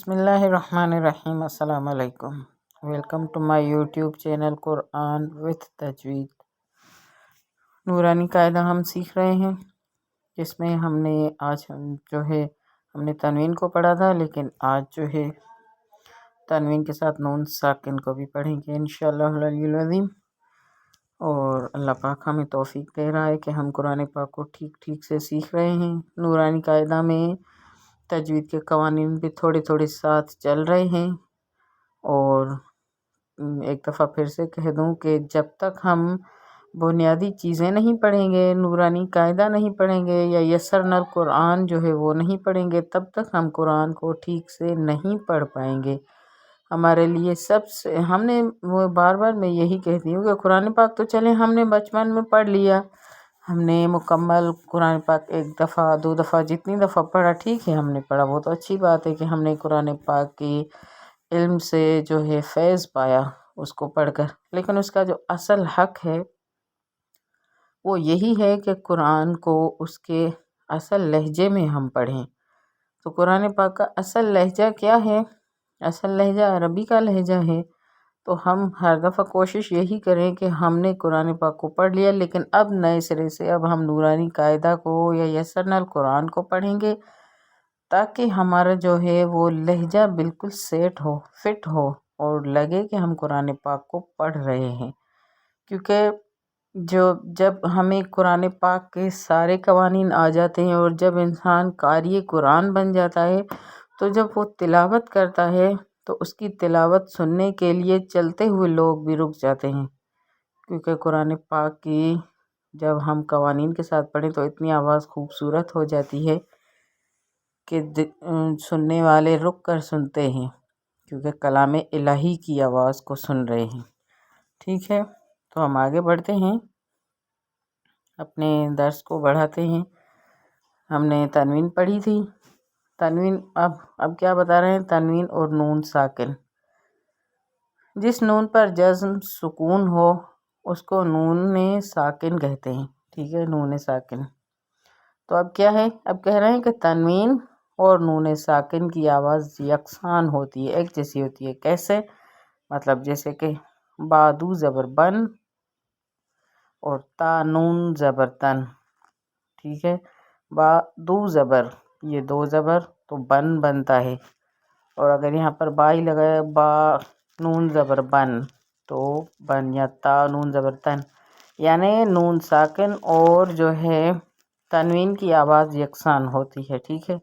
بسم اللہ الرحمن الرحیم۔ السلام علیکم، welcome to my YouTube channel Quran with Tajweed. Noorani Qaida ہم سیکھ رہے ہیں، جس میں ہم نے تنوین کو پڑھا تھا، لیکن آج تنوین کے ساتھ نون ساکن کو بھی پڑھیں گے انشاءاللہ العلی العظیم۔ اور اللہ پاک ہمیں توفیق دے رہا ہے کہ ہم قرآن پاک کو ٹھیک سے سیکھ رہے ہیں۔ نورانی قاعدہ میں تجوید کے قوانین بھی تھوڑے ساتھ چل رہے ہیں، اور ایک دفعہ پھر سے کہہ دوں کہ جب تک ہم بنیادی چیزیں نہیں پڑھیں گے، نورانی قاعدہ نہیں پڑھیں گے، یا یسرنا القرآن وہ نہیں پڑھیں گے، تب تک ہم قرآن کو ٹھیک سے نہیں پڑھ پائیں گے۔ ہمارے لیے ہم نے بار میں یہی کہتی ہوں کہ قرآن پاک تو چلیں ہم نے بچپن میں پڑھ لیا، ہم نے مکمل قرآن پاک ایک دفعہ 2 دفعہ جتنی دفعہ پڑھا، ٹھیک ہے ہم نے پڑھا، وہ تو اچھی بات ہے کہ ہم نے قرآن پاک کی علم سے فیض پایا اس کو پڑھ کر، لیکن اس کا جو اصل حق ہے وہ یہی ہے کہ قرآن کو اس کے اصل لہجے میں ہم پڑھیں۔ تو قرآن پاک کا اصل لہجہ کیا ہے؟ اصل لہجہ عربی کا لہجہ ہے، تو ہم ہر دفعہ کوشش یہی کریں کہ ہم نے قرآن پاک کو پڑھ لیا، لیکن اب نئے سرے سے اب ہم نورانی قاعدہ کو یا یسرنا القرآن کو پڑھیں گے، تاکہ ہمارا وہ لہجہ بالکل فٹ ہو اور لگے کہ ہم قرآن پاک کو پڑھ رہے ہیں۔ کیونکہ جب ہمیں قرآن پاک کے سارے قوانین آ جاتے ہیں، اور جب انسان قاری قرآن بن جاتا ہے، تو جب وہ تلاوت کرتا ہے تو اس کی تلاوت سننے کے لیے چلتے ہوئے لوگ بھی رک جاتے ہیں، کیونکہ قرآن پاک کی جب ہم قوانین کے ساتھ پڑھیں تو اتنی آواز خوبصورت ہو جاتی ہے کہ سننے والے رک کر سنتے ہیں، کیونکہ کلام الہی کی آواز کو سن رہے ہیں۔ ٹھیک ہے، تو ہم آگے بڑھتے ہیں، اپنے درس کو بڑھاتے ہیں۔ ہم نے تنوین پڑھی تھی، تنوین اب کیا بتا رہے ہیں؟ تنوین اور نون ساکن، جس نون پر جزم سکون ہو اس کو نون ساکن کہتے ہیں۔ ٹھیک ہے، نون ساکن۔ تو اب کیا ہے؟ اب کہہ رہے ہیں کہ تنوین اور نون ساکن کی آواز یکساں ہوتی ہے، ایک جیسی ہوتی ہے۔ کیسے؟ مطلب جیسے کہ بادو زبر بن اور تا نون زبر تن۔ ٹھیک ہے، بادو زبر، یہ 2 زبر تو بن بنتا ہے، اور اگر یہاں پر با ہی لگایا، با نون زبر بن، تو بن، یا تا نون زبر تن، یعنی نون ساکن اور تنوین کی آواز یکساں ہوتی ہے۔ ٹھیک ہے،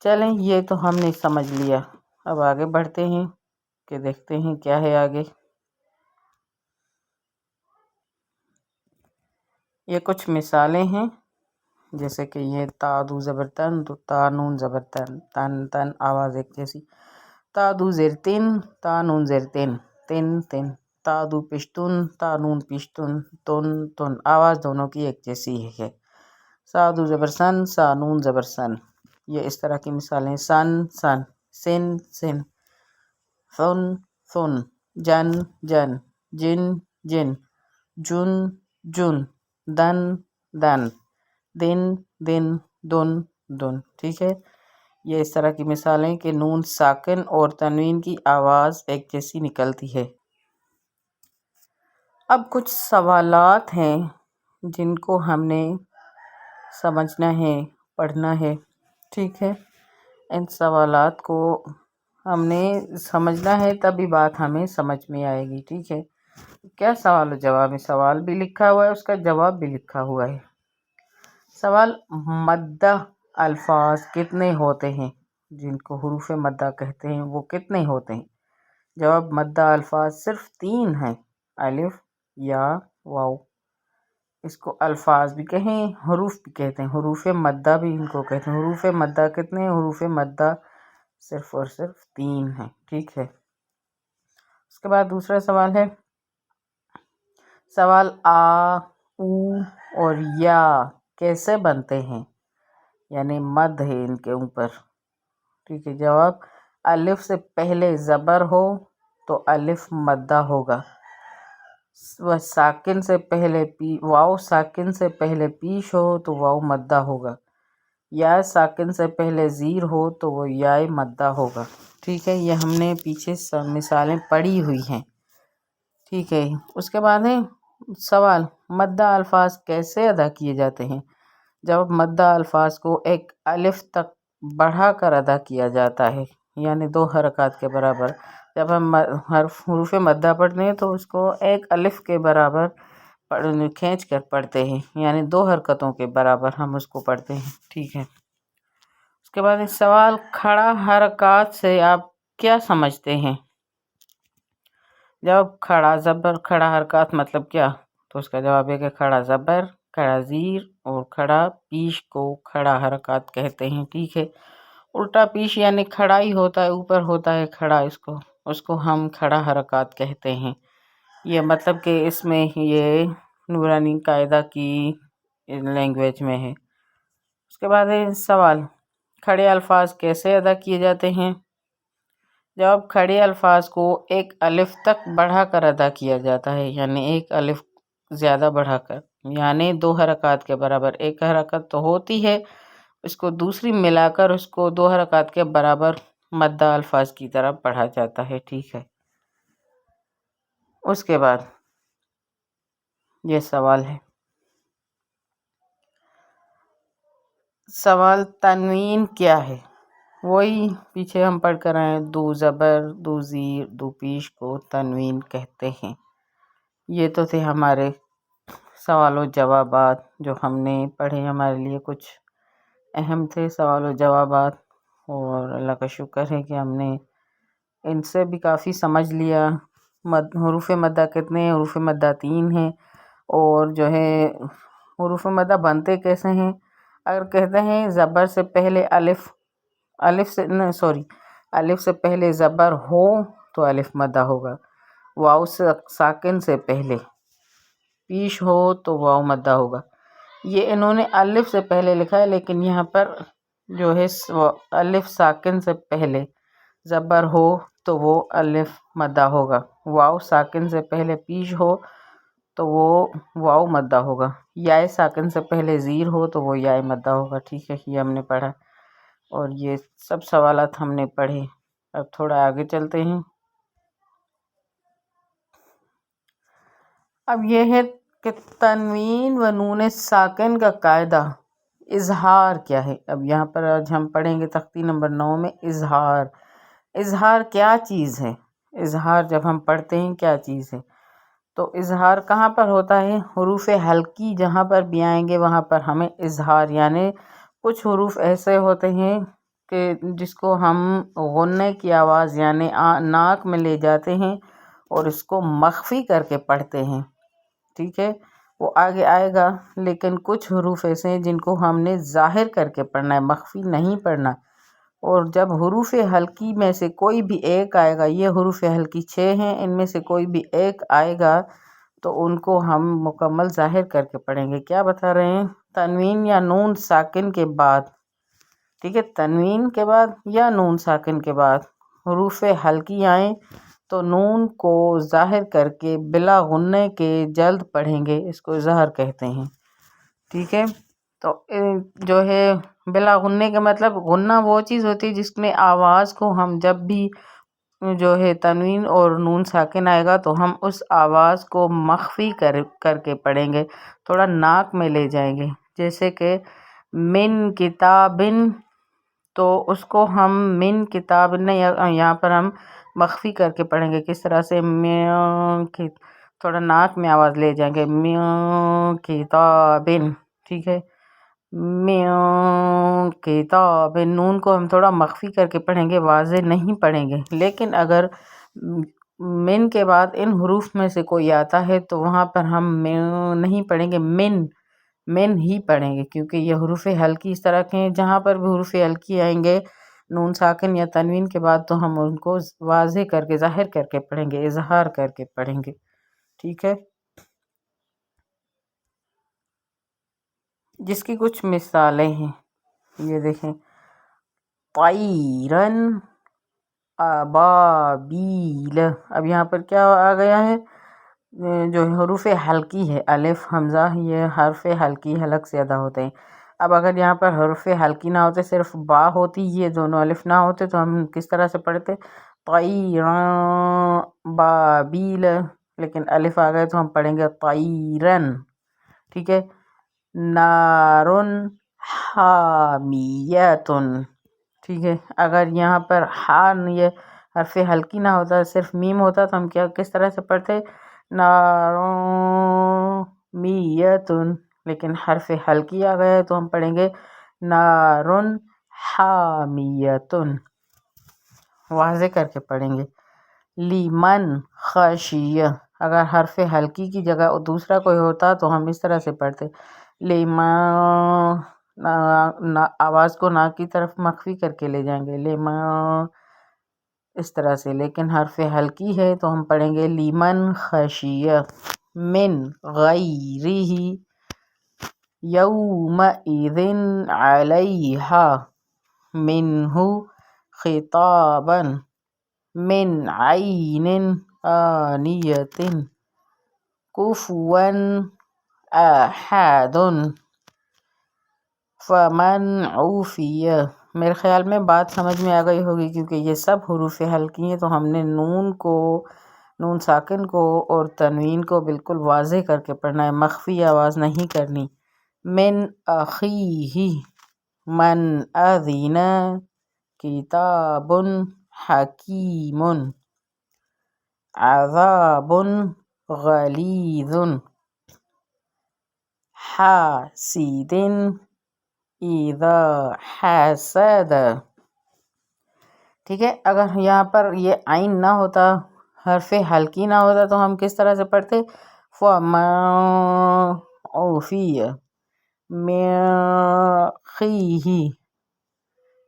چلیں یہ تو ہم نے سمجھ لیا، اب آگے بڑھتے ہیں کہ دیکھتے ہیں کیا ہے آگے۔ یہ کچھ مثالیں ہیں، جیسے کہ یہ تا دو زبر تن، تو تا نون زبر تن، تن تن آواز ایک جیسی۔ تا دو زیر تن، تا نون زیر تن، تن تن۔ تا دو پشتن، تا نون پشتن، تن تن، آواز دونوں کی ایک جیسی ہے۔ سا دو زبر سن، سا نون زبر سن، یہ اس طرح کی مثالیں۔ سن سن، سن سن، ثن ثن، جن جن، جن جن، جن جن، دن دن، دن دن، دن دن۔ ٹھیک ہے، یہ اس طرح کی مثالیں کہ نون ساکن اور تنوین کی آواز ایک جیسی نکلتی ہے۔ اب کچھ سوالات ہیں جن کو ہم نے سمجھنا ہے، پڑھنا ہے۔ ٹھیک ہے، ان سوالات کو ہم نے سمجھنا ہے، تبھی بات ہمیں سمجھ میں آئے گی۔ ٹھیک ہے، کیا سوال و جواب ہے؟ سوال بھی لکھا ہوا ہے، اس کا جواب بھی لکھا ہوا ہے۔ سوال، مدہ الفاظ کتنے ہوتے ہیں؟ جن کو حروف مدہ کہتے ہیں وہ کتنے ہوتے ہیں؟ جواب، مدہ الفاظ صرف 3 ہیں، الف، یا، واو۔ اس کو الفاظ بھی کہیں، حروف بھی کہتے ہیں، حروف مدہ بھی ان کو کہتے ہیں۔ حروف مدہ کتنے ہیں؟ حروف مدہ صرف اور صرف 3 ہیں۔ ٹھیک ہے، اس کے بعد دوسرا سوال ہے، سوال، آ، او اور یا کیسے بنتے ہیں؟ یعنی مد ہے ان کے اوپر۔ ٹھیک ہے، جواب، الف سے پہلے زبر ہو تو الف مدہ ہوگا، ساکن سے پہلے واو ساکن سے پہلے پیش ہو تو واو مدہ ہوگا، یا ساکن سے پہلے زیر ہو تو وہ یا مدہ ہوگا. ٹھیک ہے، یہ ہم نے پیچھے مثالیں پڑھی ہوئی ہیں. ٹھیک ہے، اس کے بعد ہے سوال، مدہ الفاظ کیسے ادا کیے جاتے ہیں؟ جب مدہ الفاظ کو ایک الف تک بڑھا کر ادا کیا جاتا ہے، یعنی 2 حرکات کے برابر. جب ہم حروف مدہ پڑھتے ہیں تو اس کو ایک الف کے برابر کھینچ کر پڑھتے ہیں، یعنی 2 حرکتوں کے برابر ہم اس کو پڑھتے ہیں. ٹھیک ہے، اس کے بعد سوال، کھڑا حرکات سے آپ کیا سمجھتے ہیں؟ جب کھڑا زبر، کھڑا حرکات مطلب کیا؟ تو اس کا جواب ہے کہ کھڑا زبر، کھڑا زیر اور کھڑا پیش کو کھڑا حرکات کہتے ہیں. ٹھیک ہے، الٹا پیش یعنی کھڑا ہی ہوتا ہے، اوپر ہوتا ہے کھڑا، اس کو ہم کھڑا حرکات کہتے ہیں. یہ مطلب کہ اس میں یہ نورانی قاعدہ کی لینگویج میں ہے. اس کے بعد ہے سوال، کھڑے الفاظ کیسے ادا کیے جاتے ہیں؟ جب کھڑے الفاظ کو ایک الف تک بڑھا کر ادا کیا جاتا ہے، یعنی ایک الف زیادہ بڑھا کر، یعنی 2 حرکات کے برابر. ایک حرکت تو ہوتی ہے، اس کو دوسری ملا کر اس کو 2 حرکات کے برابر مدہ الفاظ کی طرح پڑھا جاتا ہے. ٹھیک ہے، اس کے بعد یہ سوال ہے، سوال، تنوین کیا ہے؟ وہی پیچھے ہم پڑھ کر آئے، 2 زبر، 2 زیر، 2 پیش کو تنوین کہتے ہیں. یہ تو تھے ہمارے سوال و جوابات جو ہم نے پڑھے، ہمارے لیے کچھ اہم تھے سوال و جوابات، اور اللہ کا شکر ہے کہ ہم نے ان سے بھی کافی سمجھ لیا. حروف مدہ کتنے ہیں؟ حروف مدہ 3 ہیں. اور جو ہے حروف مدہ بنتے کیسے ہیں؟ اگر کہتے ہیں زبر سے پہلے الف سے پہلے زبر ہو تو الف مدہ ہوگا. واو ساکن سے پہلے پیش ہو تو واو مدہ ہوگا. یہ انہوں نے الف سے پہلے لکھا ہے، لیکن یہاں پر جو ہے الف ساکن سے پہلے زبر ہو تو وہ الف مدہ ہوگا. واو ساکن سے پہلے پیش ہو تو وہ واو مدہ ہوگا. یا ساکن سے پہلے زیر ہو تو وہ یا مدہ ہوگا. ٹھیک ہے، یہ ہم نے پڑھا، اور یہ سب سوالات ہم نے پڑھے. اب تھوڑا آگے چلتے ہیں. اب یہ ہے کہ تنوین و نون ساکن کا قاعدہ، اظہار کیا ہے؟ اب یہاں پر آج ہم پڑھیں گے تختی نمبر 9 میں اظہار. اظہار کیا چیز ہے؟ اظہار جب ہم پڑھتے ہیں کیا چیز ہے؟ تو اظہار کہاں پر ہوتا ہے؟ حروف حلقی جہاں پر بھی آئیں گے وہاں پر ہمیں اظہار، یعنی کچھ حروف ایسے ہوتے ہیں کہ جس کو ہم غنّے کی آواز یعنی ناک میں لے جاتے ہیں اور اس کو مخفی کر کے پڑھتے ہیں. ٹھیک ہے، وہ آگے آئے گا. لیکن کچھ حروف ایسے ہیں جن کو ہم نے ظاہر کر کے پڑھنا ہے، مخفی نہیں پڑھنا. اور جب حروف حلقی میں سے کوئی بھی ایک آئے گا، یہ حروف حلقی 6 ہیں، ان میں سے کوئی بھی ایک آئے گا تو ان کو ہم مکمل ظاہر کر کے پڑھیں گے. کیا بتا رہے ہیں؟ تنوین یا نون ساکن کے بعد، ٹھیک ہے، تنوین کے بعد یا نون ساکن کے بعد حروف حلقی آئیں تو نون کو ظاہر کر کے بلا غنّے کے جلد پڑھیں گے، اس کو اظہار کہتے ہیں. ٹھیک ہے، تو جو ہے بلا غنّے کا مطلب غنّہ وہ چیز ہوتی ہے جس میں آواز کو ہم جب بھی جو ہے تنوین اور نون ساکن آئے گا تو ہم اس آواز کو مخفی کر کے پڑھیں گے، تھوڑا ناک میں لے جائیں گے. جیسے کہ من کتابن، تو اس کو ہم من کتاب نے یہاں پر ہم مخفی کر کے پڑھیں گے. کس طرح سے؟ تھوڑا ناک میں آواز لے جائیں گے، من کتابن. ٹھیک ہے، من کتاب، نون کو ہم تھوڑا مخفی کر کے پڑھیں گے، واضح نہیں پڑھیں گے. لیکن اگر من کے بعد ان حروف میں سے کوئی آتا ہے تو وہاں پر ہم من نہیں پڑھیں گے، من ہی پڑھیں گے، کیونکہ یہ حروف حلقی اس طرح کے ہیں جہاں پر بھی حروف حلقی آئیں گے نون ساکن یا تنوین کے بعد تو ہم ان کو واضح کر کے ظاہر کر کے پڑھیں گے، اظہار کر کے پڑھیں گے. ٹھیک ہے، جس کی کچھ مثالیں ہیں، یہ دیکھیں، طیرن ابابیل. اب یہاں پر کیا آ گیا ہے؟ جو حروف حلقی ہے، الف حمزہ، یہ حرف حلقی حلق سے ادا ہوتے ہیں. اب اگر یہاں پر حرف حلقی نہ ہوتے، صرف با ہوتی، یہ دونوں الف نہ ہوتے، تو ہم کس طرح سے پڑھتے؟ طیران بابیل، لیکن الف آ گئے تو ہم پڑھیں گے طیرن، ٹھیک ہے. نارن حامیتن، ٹھیک ہے. اگر یہاں پر یہ حرف حلقی نہ ہوتا، صرف میم ہوتا، تو ہم کس طرح سے پڑھتے؟ نارن میتن، لیکن حرف حلقی آ گیا ہے تو ہم پڑھیں گے نارن حامیتن، واضح کر کے پڑھیں گے. لیمن خشیہ، اگر حرف حلقی کی جگہ دوسرا کوئی ہوتا تو ہم اس طرح سے پڑھتے لیمن، آواز کو ناک کی طرف مخفی کر کے لے جائیں گے لیمن، اس طرح سے. لیکن حرف حلقی ہے تو ہم پڑھیں گے لیمن خشیہ. من غیرہ یومئذ علیہا منہ خطابا من عین آنیۃ کفوا احد فمن عوفی. میرے خیال میں بات سمجھ میں آ گئی ہوگی، کیونکہ یہ سب حروف حلقی ہیں، تو ہم نے نون ساکن کو اور تنوین کو بالکل واضح کر کے پڑھنا ہے، مخفی آواز نہیں کرنی. من اخیہ من اذن کتاب حکیم عذاب غلیظ حاسد اذا حسد، ٹھیک ہے. اگر یہاں پر یہ عین نہ ہوتا، حرف حلقی نہ ہوتا، تو ہم کس طرح سے پڑھتے؟ فَمَن عُوفِیَ مِن خِیہِ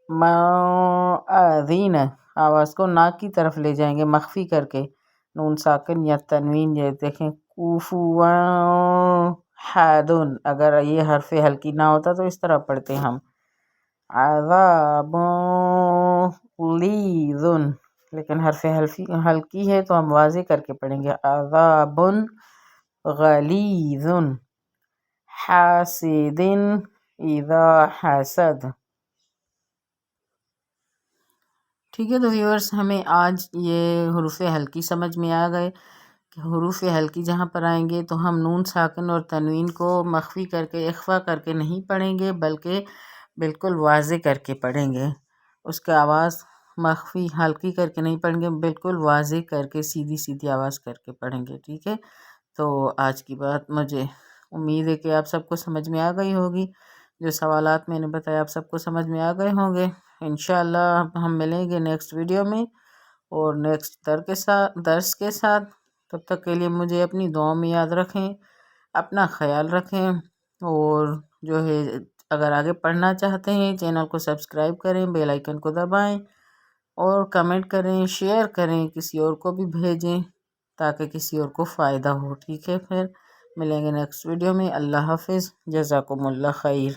مَن أَذِنَ، آواز کو ناک کی طرف لے جائیں گے مخفی کر کے، نون ساکن یا تنوین. یہ دیکھیں کوفوا حادن، اگر یہ حرف حلقی نہ ہوتا تو اس طرح پڑھتے ہم. عذاب غلیظ، لیکن حرف حلقی ہے تو ہم واضح کر کے پڑھیں گے عذاب غلیظ حاسد اذا حسد. ٹھیک ہے. تو ویورز، ہمیں آج یہ حروف حلقی سمجھ میں آ گئے کہ حروف حلقی جہاں پر آئیں گے تو ہم نون ساکن اور تنوین کو مخفی کر کے اخفا کر کے نہیں پڑھیں گے، بلکہ بالکل واضح کر کے پڑھیں گے. اس کا آواز مخفی حلقی کر کے نہیں پڑھیں گے، بالکل واضح کر کے سیدھی سیدھی آواز کر کے پڑھیں گے. ٹھیک ہے. تو آج کی بات مجھے امید ہے کہ آپ سب کو سمجھ میں آ گئی ہوگی. جو سوالات میں نے بتایا آپ سب کو سمجھ میں آ گئے ہوں گے. انشاءاللہ ہم ملیں گے نیکسٹ ویڈیو میں اور نیکسٹ درس کے ساتھ. تب تک کے لیے مجھے اپنی دعاؤں میں یاد رکھیں، اپنا خیال رکھیں، اور جو ہے اگر آگے پڑھنا چاہتے ہیں چینل کو سبسکرائب کریں، بیل آئیکن کو دبائیں، اور کمنٹ کریں، شیئر کریں، کسی اور کو بھی بھیجیں تاکہ کسی اور کو فائدہ ہو. ٹھیک ہے. پھر ملیں گے نیکسٹ ویڈیو میں. اللہ حافظ. جزاکم اللہ خیر.